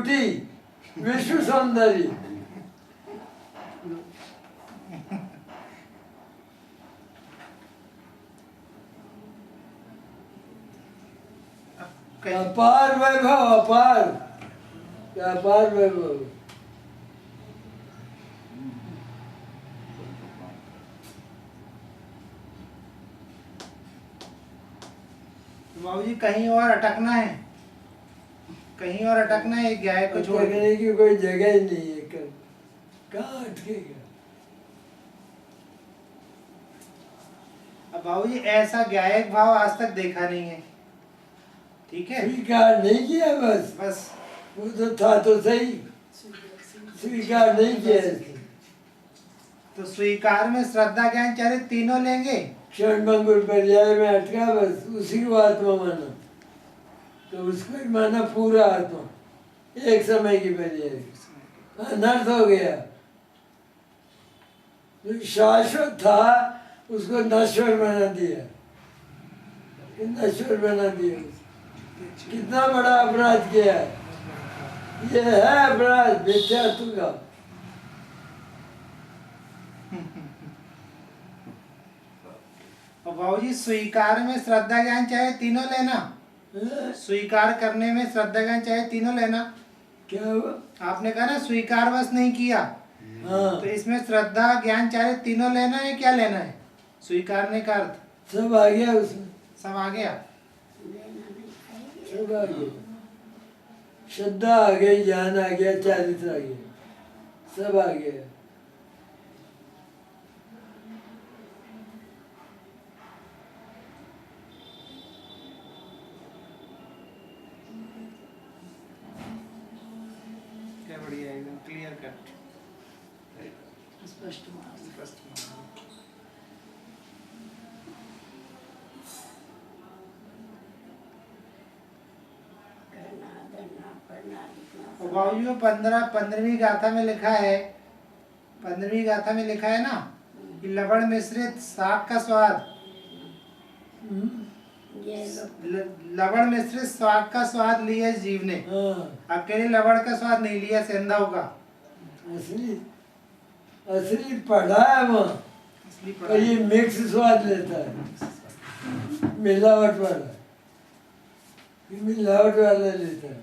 Beauty, विश्व सौंदर्य। अपार वैभव, अपार अपार वैभव। बाबू जी कहीं और अटकना है, कहीं और अटकना है, गाय को छोड़ अटकने की कोई जगह ही नहीं है। कहाँ अटकेगा? अब बाबू जी ऐसा गायक भाव आज तक देखा नहीं है, ठीक है? स्वीकार नहीं किया, बस बस वो तो था तो सही, स्वीकार नहीं किया। तो स्वीकार में श्रद्धा ज्ञान चरित्र तीनों लेंगे। क्षण भंगुर पर्याय में अटका, बस उसी को आत्मा माना, तो उसको ही माना पूरा आत्मा, एक समय की पर्याय। अनर्थ हो गया। जो शाश्वत था उसको नश्वर बना दिया, नश्वर बना दिया। कितना बड़ा अपराध किया है। ये है अपराध मिथ्यात्व का। और बाबू जी स्वीकार में श्रद्धा ज्ञान चाहे तीनों लेना, स्वीकार करने में श्रद्धा ज्ञान चाहे तीनों लेना। क्या हुआ? आपने कहा ना स्वीकार बस नहीं किया, हाँ, तो इसमें श्रद्धा ज्ञान चाहे तीनों लेना है, क्या लेना है? स्वीकारने का अर्थ सब आ गया उसमें, सब आ गया। सब आ गया। श्रद्धा आ गई, ज्ञान आ गया, चारित्र आ गया, सब आ गया। क्या बढ़िया, एकदम क्लियर कट, स्पष्ट मार्ग। स्पष्ट मार्ग। करना, धरना, पढ़ना, लिखना। और बाबू जी वो 15वीं गाथा में लिखा है, 15वीं गाथा में लिखा है ना कि लवण मिश्रित शाक का स्वाद, ये लोग लवण मिश्रित स्वाद का स्वाद लिया इस जीव ने, हाँ, अकेले लवण का स्वाद नहीं लिया सेंधाव का। असली असली पढ़ा है वहाँ, असली और ये मिक्स स्वाद लेता है, मिलावट वाला, ये मिलावट वाला लेता है।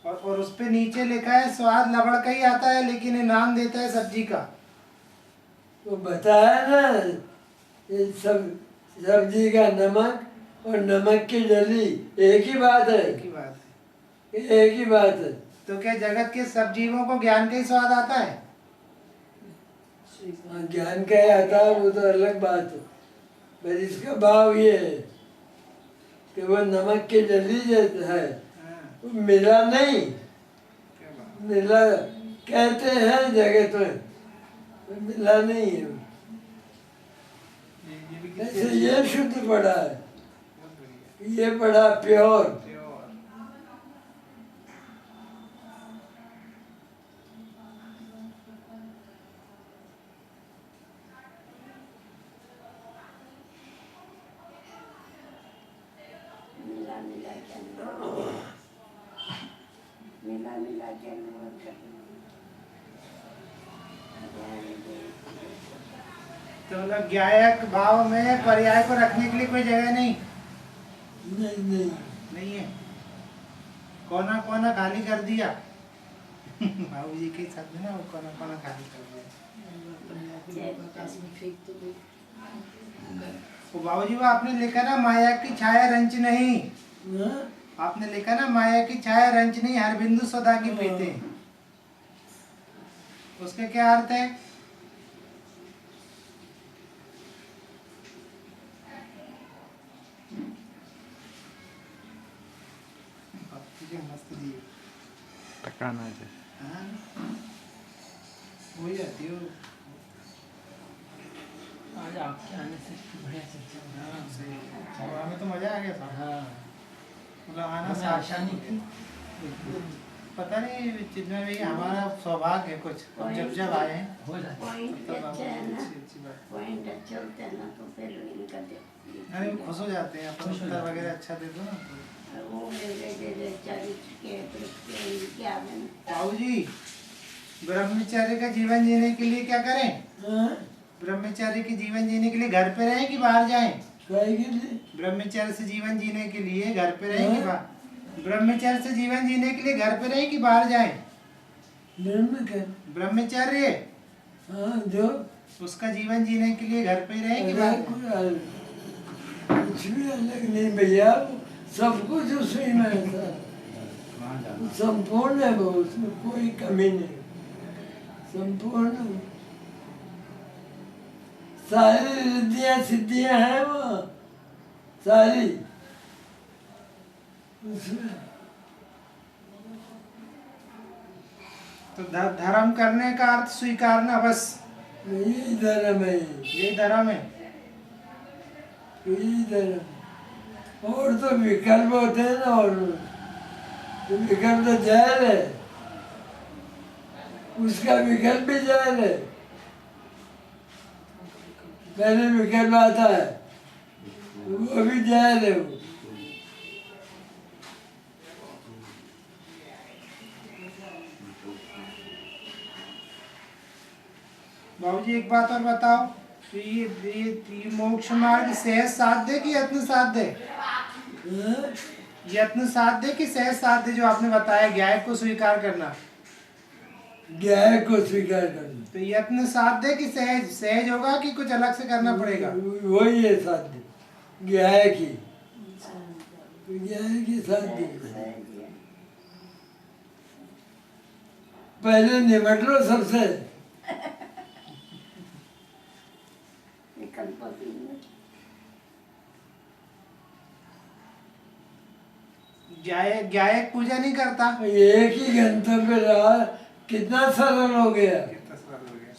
और उस पे नीचे लिखा है स्वाद लवण का ही आता है, लेकिन ये नाम देता है सब्जी का। वो बताया ना, ये सब सब्जी का नमक और नमक की डली एक ही बात है, एक ही बात है। एक ही बात है। तो क्या जगत के सब जीवों को ज्ञान का ही स्वाद आता है? हाँ, ज्ञान का ही आता है, वो तो अलग बात है, पर इसका भाव ये है कि वो नमक की डली जैसा है, हाँ, वो मिला नहीं, क्या बात। मिला कहते हैं जगत में, वो मिला नहीं है। ये भी ऐसे ये शुद्ध पड़ा है, बहुत बढ़िया। ये पड़ा प्योर। प्योर। मिला मिला के अनुभव, मिला मिला के अनुभव करना। तो मतलब ज्ञायक भाव में पर्याय को रखने के लिए कोई जगह नहीं, नहीं नहीं, नहीं है। कोना कोना खाली कर दिया बाबू जी के साथ में ना, वो कोना कोना खाली कर दिया। आकाश में फेंक तो दो। तो बाबू जी वो आपने लिखा ना माया की छाया रंच नहीं, हाँ? आपने लिखा ना माया की छाया रंच नहीं, हर बिंदु सदा की प्रीति, उसका क्या अर्थ है? मस्त जी टकाना है। हाँ, हो जाती हो। आज आपके आने से बढ़िया चर्चा हो रही है। हाँ, सही। और हमें तो मजा आ गया था, हाँ, मतलब आना हमें आशा नहीं थी। पता नहीं चिन्मय भैया हमारा सौभाग्य है कुछ, हम जब जब आए हैं हो जाता है। पॉइंट तब अच्छा है ना, अच्छी बात। पॉइंट अच्छे होते हैं ना तो फिर इनका अरे वो खुश हो जाते हैं, अपन खुश हो उत्तर जाते हैं। वगैरह अच्छा दे दो ना तो। वो मेरे चरित्र के क्या मैंने बाबूजी, ब्रह्मचर्य का जीवन जीने के लिए क्या करें? हाँ? ब्रह्मचर्य के जीवन जीने के लिए घर पे रहें कि बाहर जाएं? काय के लिए? ब्रह्मचर्य से जीवन जीने के लिए घर पे रहें कि हाँ? बाहर? ब्रह्मचर्य से जीवन जीने के लिए घर पे रहें कि बाहर जाएं? ब्रह्म कर। ब्रह्मचर्य हाँ जो उसका जीवन जीने के लिए घर पे ही रहें कि बाहर जाएं? कुछ भी अलग नहीं भैया, सब कुछ उसी में था। संपूर्ण है वो, उसमें कोई कमी नहीं, संपूर्ण। सारी रिद्धियाँ सिद्धियाँ हैं वो, सारी उसमें। तो धर्म करने का अर्थ स्वीकारना, बस यही धर्म है, यही धर्म है। यही धर्म। और तो विकल्प होते हैं ना, और तो विकल्प तो जहर है, उसका विकल्प भी जहर है। पहले विकल्प आता है, वो भी जहर है वो। बाबूजी एक बात और बताओ, तो ये मोक्ष मार्ग सहज साध्य कि यत्न साध्य? हाँ? यत्न साध्य कि सहज साध्य जो आपने बताया, ज्ञाय को स्वीकार करना? ज्ञाय को स्वीकार करना, तो यत्न साध्य कि सहज? सहज होगा कि कुछ अलग से करना पड़ेगा? वही है साध्य, ज्ञाय की, ज्ञाय की साध्य। पहले निमट लो सबसे। विकल्प भी नहीं। ज्ञाय पूजा नहीं करता? एक ही गंतव्य रहा, कितना सरल हो गया। कितना सरल हो गया।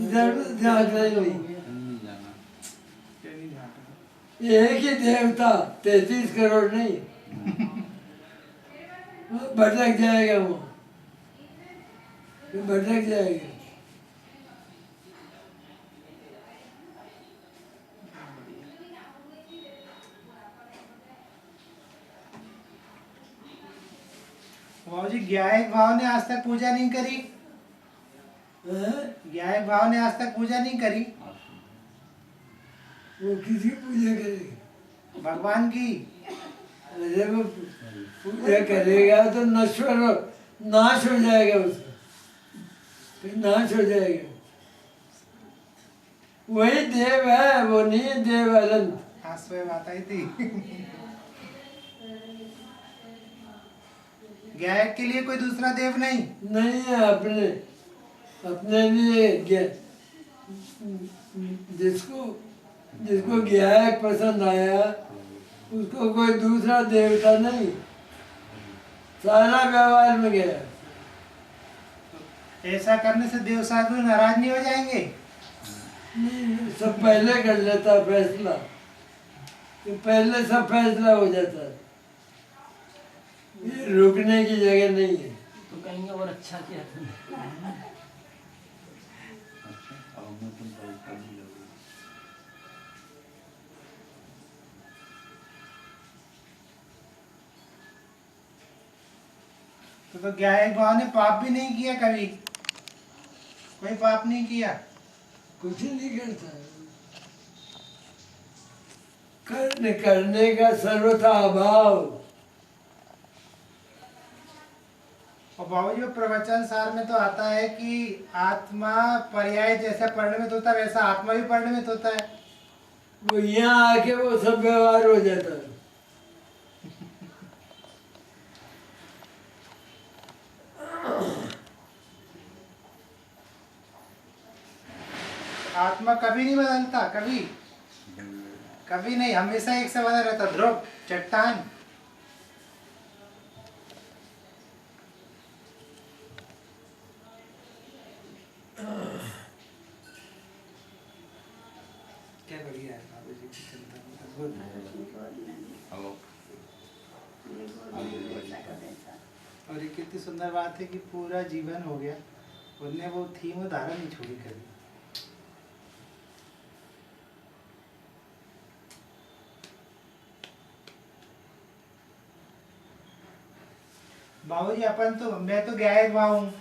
इधर झांकना ही नहीं। क्या नहीं झांकना। एक ही देवता, 33 करोड़ नहीं। वो भटक जाएगा वो भटक जाएगा। बाबूजी, ज्ञायक भाव ने आज तक पूजा नहीं करी? हाँ? ज्ञायक भाव ने आज तक पूजा नहीं करी? वो किसी पूजा करेगा? भगवान की। अरे वो पूजा करेगा तो नश्वर नाश हो जाएगा उसका, फिर नाश हो जाएगा। वही देव है, वो नहीं है देव अनंत। हाँ, स्वयं आता ही थी। ज्ञायक के लिए कोई दूसरा देव नहीं? नहीं है, अपने अपने लिए जिसको जिसको ज्ञायक पसंद आया उसको कोई दूसरा देवता नहीं, सारा व्यवहार में गया। ऐसा करने से देव साधु नाराज नहीं हो जाएंगे? नहीं, सब पहले कर लेता फैसला, तो पहले सब फैसला हो जाता है। ये रुकने की जगह नहीं है। तो कहेंगे और अच्छा किया तुमने। तो ज्ञायक भाव ने पाप भी नहीं किया कभी? कोई पाप नहीं किया? कुछ नहीं करता है। करने का सर्वथा अभाव। और बाबूजी, प्रवचन सार में तो आता है कि आत्मा पर्याय जैसा परिणमित होता है, वैसा आत्मा भी परिणमित होता है। वो यहाँ आके वो सब व्यवहार हो जाता है। आत्मा कभी नहीं बदलता, कभी कभी नहीं, हमेशा एक से बना रहता। ध्रुव, चट्टान। क्या बढ़िया है बाबूजी की चिंता, अद्भुत। और ये कितनी सुंदर बात है कि पूरा जीवन हो गया, उनने वो थीम धारा नहीं छोड़ी कभी। बाबूजी अपन तो मैं तो गायक भाव हूँ।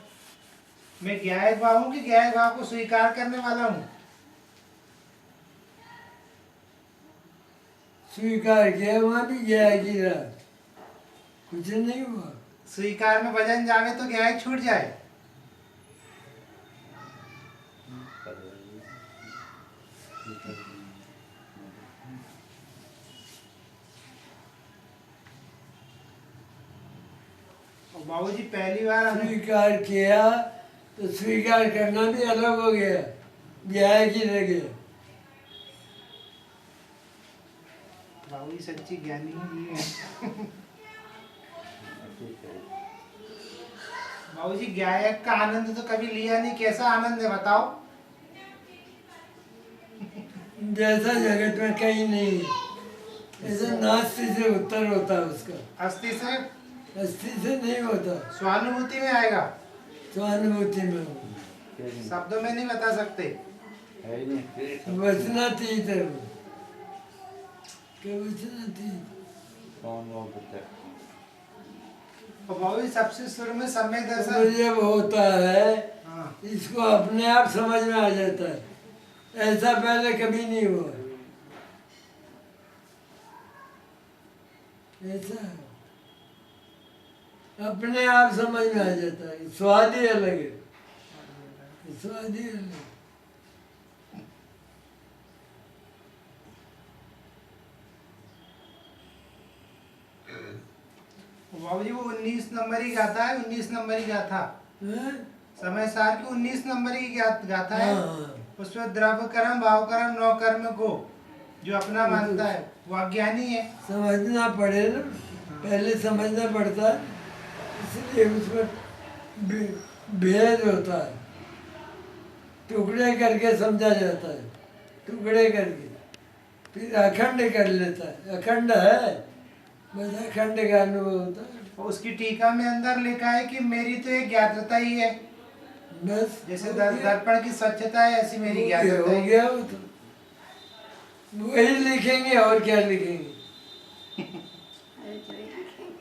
मैं गायक भाव हूँ कि गायक भाव को स्वीकार करने वाला हूँ। स्वीकार किया, वहाँ भी गया गिरा, कुछ नहीं हुआ। स्वीकार में भजन जावे तो गायक छूट जाए। और बाबूजी पहली बार हमें स्वीकार किया तो स्वीकार करना भी अलग हो गया, गया कि रह गया। बाबूजी सच्ची ज्ञानी ही है। बाबूजी गायक का आनंद तो कभी लिया नहीं, कैसा आनंद है बताओ। जैसा जगत में कहीं नहीं है। ऐसा नास्ति से उत्तर होता है उसका, अस्थि से अस्थि से नहीं होता, स्वानुभूति में आएगा, स्वानुभूति में हो। शब्दों में नहीं बता सकते। वचनातीत है वो, क्या वचनातीत। और बाबूजी सबसे शुरू में सम्यक तो दर्शन। जब होता है हाँ। इसको अपने आप समझ में आ जाता है, ऐसा पहले कभी नहीं हुआ। ऐसा है, अपने आप समझ में आ जाता है, स्वाद ही अलग है, स्वाद ही अलग है। बाबूजी वो 19 नंबर ही गाथा है, 19 नंबर ही गाथा। हैं? समय सार की 19 नंबर की गाथा है। हाँ, उसमें द्रव्य कर्म भाव कर्म नौ कर्म को जो अपना मानता है वो अज्ञानी है। समझना पड़े ना, पहले समझना पड़ता है, इसलिए उसमें भेद होता है, टुकड़े करके समझा जाता है, टुकड़े करके फिर अखंड कर लेता है। अखंड है, बस अखंड का अनुभव होता है। और उसकी टीका में अंदर लिखा है कि मेरी तो एक ज्ञातता ही है, बस जैसे हो गया, दर्पण की स्वच्छता है ऐसी मेरी हो ज्ञातता है। गया वो तो, वही लिखेंगे और क्या लिखेंगे। अरे जो ही लिखेंगे।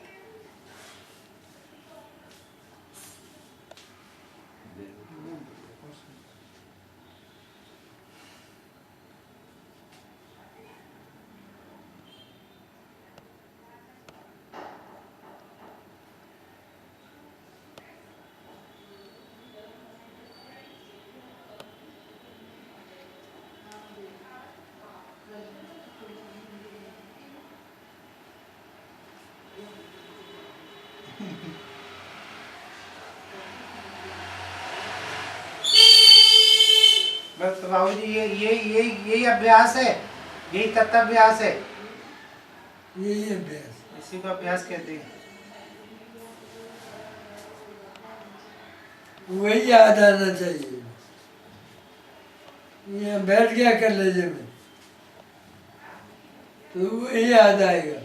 बस तो बाबूजी यही अभ्यास है, यही तत्वाभ्यास है, यही अभ्यास, इसी को अभ्यास कहते हैं। वही याद आना चाहिए। यहाँ बैठ गया कलेजे में तो वही याद आएगा।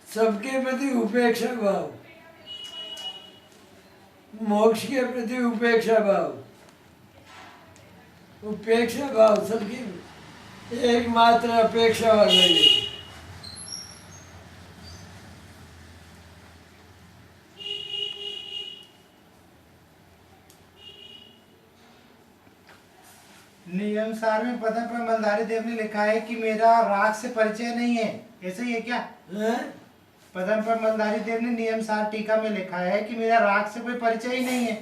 सबके प्रति उपेक्षा भाव, मोक्ष के प्रति उपेक्षा भाव, उपेक्षा भाव सबकी एकमात्र अपेक्षा वाला ये। नियम सार में पदम पर मंदारी देव ने लिखा है कि मेरा राग से परिचय नहीं है, ऐसे ही है क्या? हैं? पदम पर मंदारी देव ने नियम सार टीका में लिखा है कि मेरा राग से कोई परिचय ही नहीं है।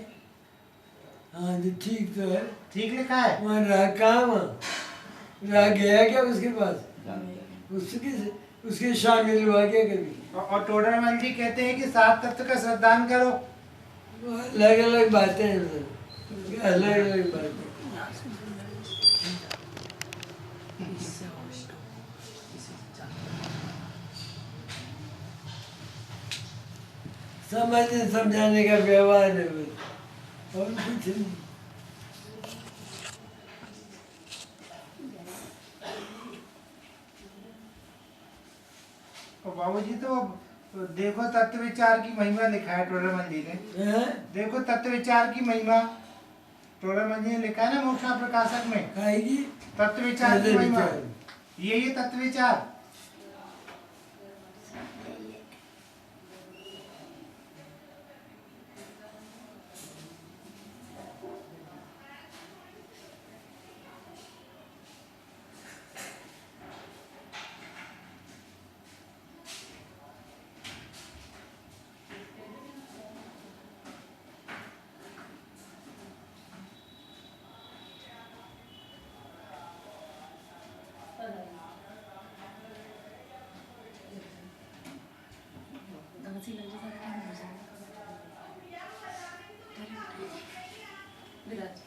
हाँ जी, ठीक तो है। ठीक लिखा है। वहाँ राग कहाँ, वहाँ राग गया क्या उसके पास? उसके शामिल हुआ क्या कभी? और टोडरमल जी कहते हैं कि सात तत्व का श्रद्धान करो। अलग अलग बातें हैं सर, अलग अलग बातें। समझने समझाने का व्यवहार है बस, और कुछ नहीं। और बाबूजी तो देखो तत्व विचार की महिमा लिखा है टोडरमल जी ने। हैं? देखो तत्व विचार की महिमा टोडरमल जी ने लिखा है ना मोक्षा प्रकाशक में। आएगी तत्व विचार की तत्व महिमा, विचार। ये तत्व विचार। खांसी लग जाए सारा टाइम हो जाएगा। विराज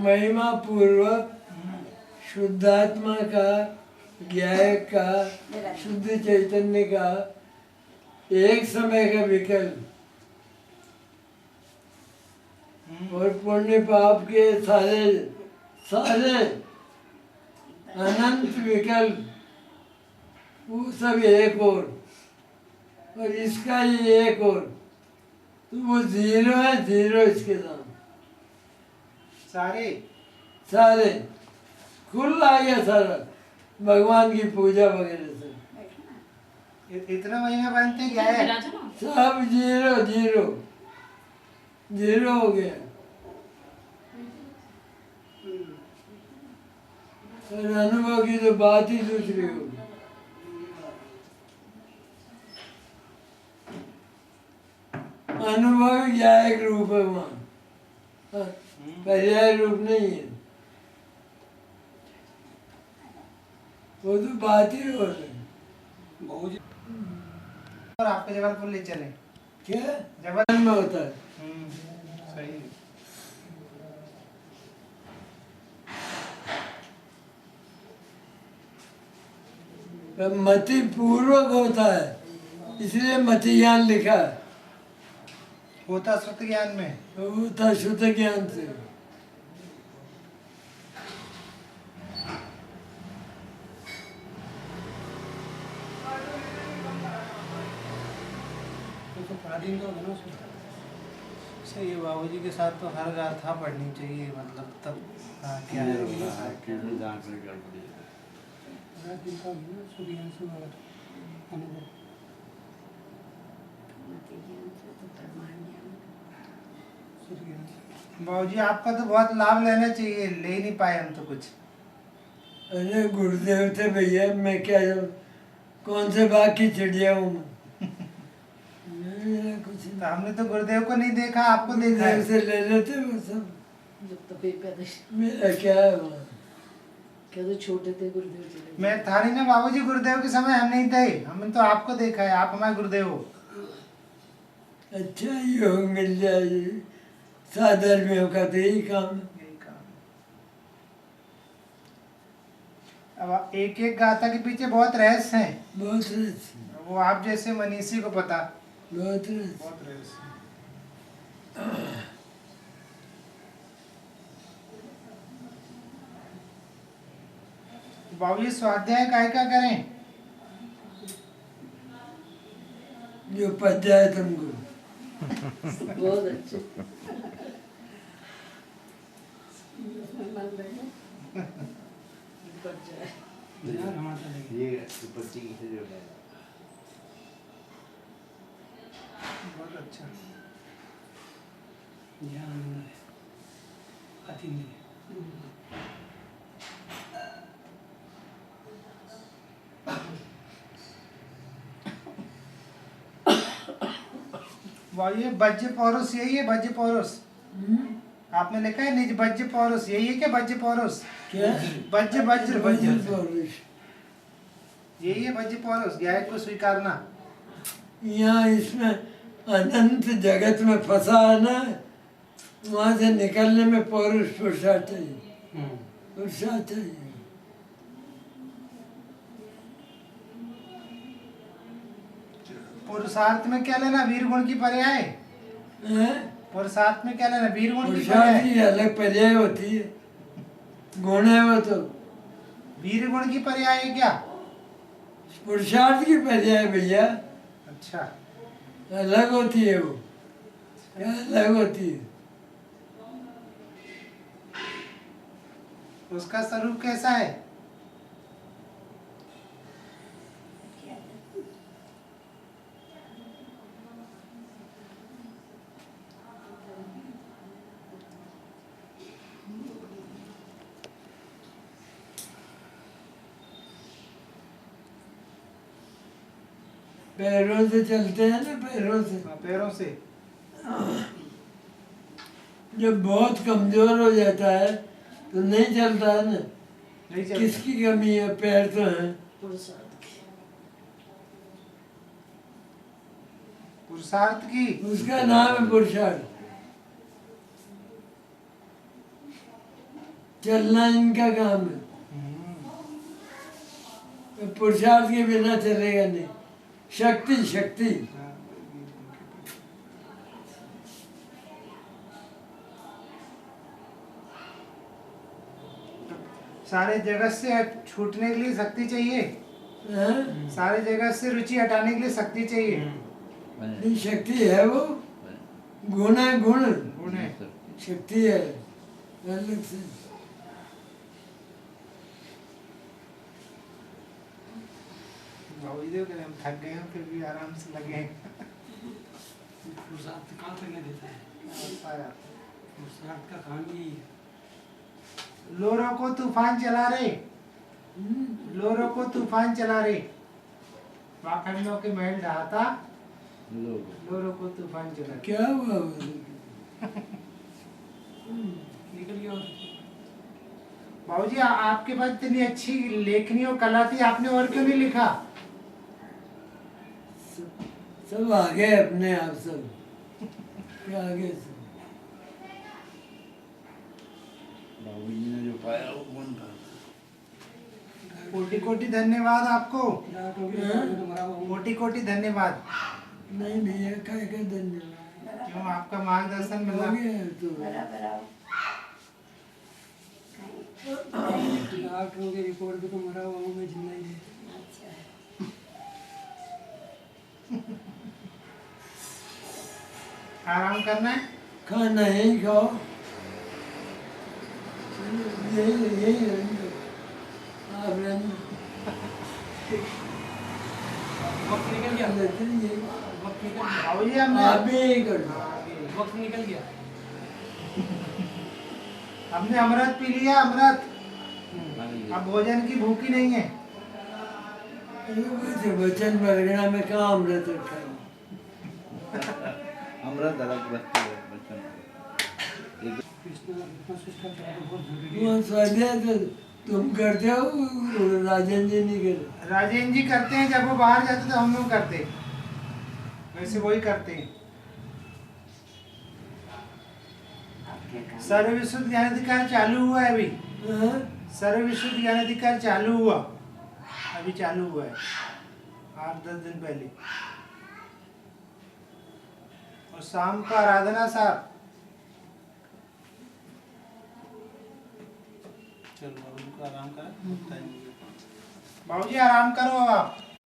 महिमा पूर्वक शुद्धात्मा का, ज्ञायक का, शुद्ध चैतन्य का एक समय का विकल्प और पुण्य पाप के सारे सारे अनंत विकल्प वो सब एक और इसका ये एक और, तो वो जीरो है, जीरो इसके साथ सारे सारे खुल आ गया सारा भगवान की पूजा वगैरह से इतना महीना बनते क्या है? विराज है ना। सब जीरो जीरो जीरो हो गया। और अनुभव की तो बात ही दूसरी होगी। अनुभव क्या एक रूप है वहाँ, पर्याय रूप नहीं है, वो तो बात ही हो रही है। और आपके जबलपुर ले चले क्या जबल में होता है? सही है। मति पूर्वक होता है इसलिए मति ज्ञान लिखा है, होता सत्य ज्ञान में। होता शुद्ध ज्ञान से। तो पढ़ा दिन तो होगा ना उसमें। सही है, बाबूजी के साथ तो हर गाथा पढ़नी चाहिए, मतलब तब क्या है बाबूजी आपका तो बहुत लाभ लेना चाहिए, ले नहीं पाए हम तो कुछ। अरे गुरुदेव थे भैया, मैं क्या कौन से बाग की चिड़िया हूँ मेरा कुछ तो हमने तो गुरुदेव को नहीं देखा, आपको देखा गुरुदेव है। से ले लेते वो सब, जब तक पैदा मेरा क्या है वहाँ। क्या तो छोटे थे गुरुदेव चले गए। मैं था नहीं ना बाबूजी, गुरुदेव के समय हम नहीं थे, हमने तो आपको देखा है, आप हमारे गुरुदेव हो। अच्छा योग मिल जाए, साधर्मियों का तो यही काम है। यही काम। अब एक एक गाथा के पीछे बहुत रहस्य हैं, बहुत रहस्य, वो आप जैसे मनीषी को पता। बहुत रहस्य। बहुत रहस्य। बाबूजी स्वाध्याय काय का करें? जो पच जाए तुमको। बहुत अच्छे। बच जाए। ये दुपट्टी किसे जो है बहुत अच्छा। वाह, ये बज्य पौरुष यही है, बज्य पौरुष आपने लिखा है निज बज्य पौरुष यही है क्या? बज्य पौरुष क्या वज्र वज्र वज्र पौरुष? यही है बज्य पौरुष, ज्ञान को स्वीकारना। यहाँ इसमें अनंत जगत में फंसा है ना, वहाँ से निकलने में पौरुष पुरुषार्थ चाहिए, पुरुषार्थ चाहिए। पुरुषार्थ में क्या लेना? वीर गुण की पर्याय। हैं? पुरुषार्थ में क्या लेना? वीर गुण की पुरुषार्थ पर्याय। की अलग पर्याय होती है, गुण है वो तो। वीर गुण की पर्याय है क्या? पुरुषार्थ की पर्याय भैया अच्छा, अलग होती है वो, क्या अलग होती है? उसका स्वरूप कैसा है? पैरों से चलते हैं ना, पैरों से। पैरों से। जब बहुत कमजोर हो जाता है तो नहीं चलता है ना, नहीं चलता। किसकी कमी है? पैर तो हैं। पुरुषार्थ की। पुरुषार्थ की। उसका नाम है पुरुषार्थ। चलना इनका काम है, पुरुषार्थ के बिना चलेगा नहीं। शक्ति शक्ति सारे जगत से छूटने के लिए शक्ति चाहिए। हैं? सारे जगत से रुचि हटाने के लिए शक्ति चाहिए। नहीं, शक्ति है वो, गुण है, गुण गुण है। शक्ति है अलग से। बाबू जी देखो हम थक गए हैं फिर भी आराम से लगे हैं। पुरुषार्थ कहाँ तक नहीं देता है? पुरुषार्थ का काम ही है। लोरों को तूफान चला रे, लोरों को तूफान चला रे, पाखंडों के महल ढहाता, लोरों को तूफान चला रे। क्या हुआ वो? निकल गया और बाबूजी आपके पास इतनी अच्छी लेखनी और कला थी, आपने और क्यों नहीं लिखा? सब आ गए अपने आप, सब क्या आगे सब। बाबूजी ने जो पाया वो कौन था? कोटि कोटि धन्यवाद आपको, विराट हो गया तो मरा हुआ हूँ। कोटि कोटि धन्यवाद। नहीं भैया, का धन्यवाद। क्यों आपका मार्गदर्शन हो मिला। गया तो बराबर आओ। डॉक्टरों के रिपोर्ट पे तो मरा हुआ हूँ मैं, जिंदा ही है। आराम करना है। खाना यही खाओ, यही यही रहने। आप रहना वक्त निकल गया, लेते रहिए। वक्त निकल गया, बाबूजी हमने आप भी यही कर लो। वक्त निकल गया। हमने अमृत पी लिया, अमृत। अब भोजन की भूख ही नहीं है। वचन परगना में कहाँ अमृत रखा है? अमृत अलग वस्तु है, वचन। कृष्ण इतना सुस्त करता है तो बहुत जरूरी वो है। स्वाध्याय तो तुम करते हो, राजन जी नहीं करते। राजेंद्र जी करते हैं, जब वो बाहर जाते तो हम लोग करते, वैसे वही करते हैं। आपके काम सर्व विशुद्ध ज्ञान अधिकार चालू हुआ है अभी। हाँ? सर्व विशुद्ध ज्ञान अधिकार चालू हुआ, अभी चालू हुआ है 8-10 दिन पहले। और शाम का आराधना साहब। चलो अब उनको आराम करें। बाबूजी आराम करो अब आप।